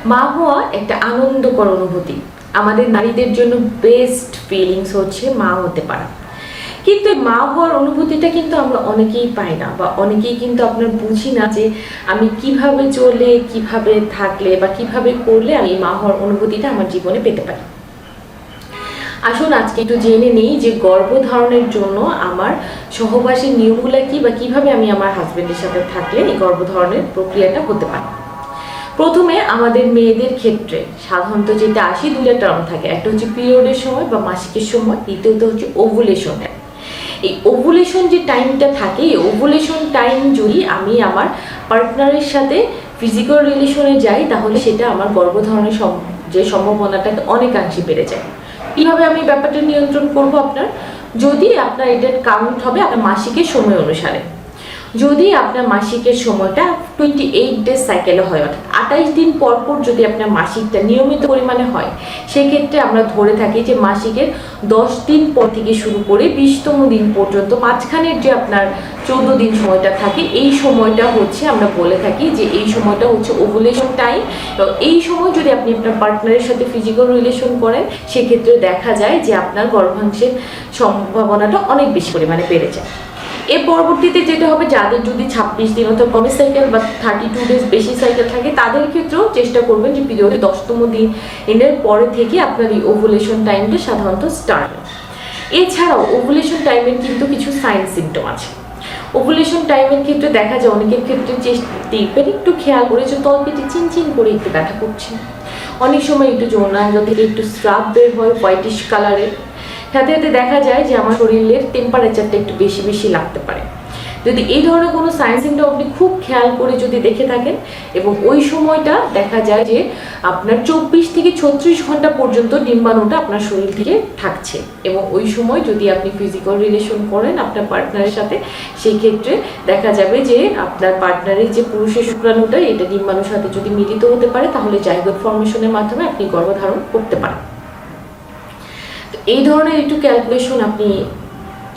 মা হওয়া একটা আনন্দকর অনুভূতি। আমাদের নারীদের জন্য বেস্ট ফিলিংস হচ্ছে মা হতে পারা। কিন্তু মা হওয়ার অনুভূতিটা কিন্তু আমরা অনেকেই পাই না, বা অনেকেই কিন্তু আপনার বুঝি না যে আমি কিভাবে চলে, কিভাবে থাকলে বা কিভাবে করলে আমি মা হওয়ার অনুভূতিটা আমার জীবনে পেতে পারি। আসুন আজকে একটু জেনে নিই যে গর্ভধারণের জন্য আমার সহবাসের নিয়মগুলো কি, বা কিভাবে আমি আমার হাজবেন্ডের সাথে থাকলে এই গর্ভধারণের প্রক্রিয়াটা হতে পারে। প্রথমে আমাদের মেয়েদের ক্ষেত্রে সাধারণত যেটা আসি দুইটা টার্ম থাকে, একটা হচ্ছে পিরিয়ডের সময় বা মাসিকের সময়, দ্বিতীয়ত হচ্ছে ওভুলেশন। এই ওভুলেশন যে টাইমটা থাকে, এই ওভুলেশন টাইম যদি আমি আমার পার্টনারের সাথে ফিজিক্যাল রিলেশনে যাই, তাহলে সেটা আমার গর্ভধারণের যে সম্ভাবনাটা অনেকাংশে বেড়ে যায়। কীভাবে আমি ব্যাপারটা নিয়ন্ত্রণ করব? যদি আপনার এটা কাউন্ট হবে আপনার মাসিকের সময় অনুসারে। যদি আপনার মাসিকের সময়টা 28 ডেজ সাইকেলে হয়, অর্থাৎ 28 দিন পর পর যদি আপনার মাসিকটা নিয়মিত পরিমাণে হয়, সেক্ষেত্রে আমরা ধরে থাকি যে মাসিকের 10 দিন পর থেকে শুরু করে 20তম দিন পর্যন্ত মাঝখানের যে আপনার 14 দিন সময়টা থাকে, এই সময়টা হচ্ছে আমরা বলে থাকি যে এই সময়টা হচ্ছে ওভুলেশন টাইম। এবং এই সময় যদি আপনি আপনার পার্টনারের সাথে ফিজিক্যাল রিলেশন করেন, সেক্ষেত্রে দেখা যায় যে আপনার গর্ভাংশের সম্ভাবনাটা অনেক বেশি পরিমাণে বেড়ে যায়। এর পরবর্তীতে যেটা হবে, যাদের যদি 26 দিন অথবা কমে সাইকেল বা 32 ডেজ বেশি সাইকেল থাকে, তাদের ক্ষেত্রেও চেষ্টা করবেন যে পিরিয়ডে 10তম দিনের পরে থেকে আপনার এই ওভুলেশন টাইমটা সাধারণত স্টার্ট হয়। এছাড়াও ওভুলেশন টাইমের কিন্তু কিছু সাইন সিমটম আছে। ওভুলেশন টাইমের ক্ষেত্রে দেখা যায় অনেকের ক্ষেত্রে দেখবেন একটু খেয়াল করে যে তলপেটে চিনচিন করে একটু ব্যথা করছে, অনেক সময় একটু যৌনাঙ্গ থেকে একটু স্রাব বের হয় হোয়াইটিশ কালারের, সাথে সাথে দেখা যায় যে আমার শরীরের টেম্পারেচারটা একটু বেশি বেশি লাগতে পারে। যদি এই ধরনের কোনো সাইন সিমটম আপনি খুব খেয়াল করে যদি দেখে থাকেন, এবং ওই সময়টা দেখা যায় যে আপনার 24 থেকে 36 ঘন্টা পর্যন্ত ডিম্বাণুটা আপনার শরীর থেকে থাকছে, এবং ওই সময় যদি আপনি ফিজিক্যাল রিলেশন করেন আপনার পার্টনারের সাথে, সেই ক্ষেত্রে দেখা যাবে যে আপনার পার্টনারের যে পুরুষের শুক্রাণুটা এটা ডিম্বাণুর সাথে যদি মিলিত হতে পারে, তাহলে জাইগোট ফর্মেশনের মাধ্যমে আপনি গর্ভধারণ করতে পারেন। এই ধরনের একটু ক্যালকুলেশন আপনি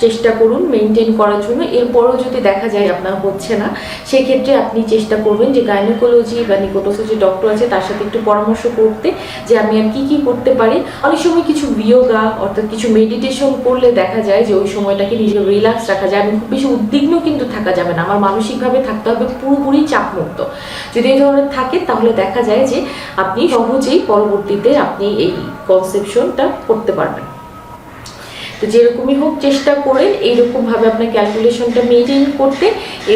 চেষ্টা করুন মেনটেন করার জন্য। এরপরও যদি দেখা যায় আপনার হচ্ছে না, সেক্ষেত্রে আপনি চেষ্টা করবেন যে গাইনোকোলজি বা নিকোটোসের যে ডক্টর আছে তার সাথে একটু পরামর্শ করতে, যে আমি আর কী করতে পারি। অনেক সময় কিছু বিয়োগা অর্থাৎ কিছু মেডিটেশন করলে দেখা যায় যে ওই সময়টাকে নিজেকে রিল্যাক্স রাখা যায়। আমি খুব বেশি উদ্বিগ্ন কিন্তু থাকা যাবে না, আমার মানসিকভাবে থাকতে হবে পুরোপুরি চাপমুক্ত। যদি এই ধরনের থাকে, তাহলে দেখা যায় যে আপনি সহজেই পরবর্তীতে আপনি এই কনসেপশনটা করতে পারবেন। তো যেরকমই হোক চেষ্টা করেন এইরকমভাবে আপনার ক্যালকুলেশনটা মেনটেন করতে,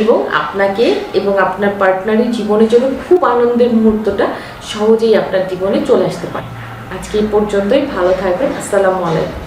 এবং আপনাকে এবং আপনার পার্টনারের জীবনের জন্য খুব আনন্দের মুহূর্তটা সহজেই আপনার জীবনে চলে আসতে পারে। আজকে এই পর্যন্তই, ভালো থাকবেন। আসসালামু আলাইকুম।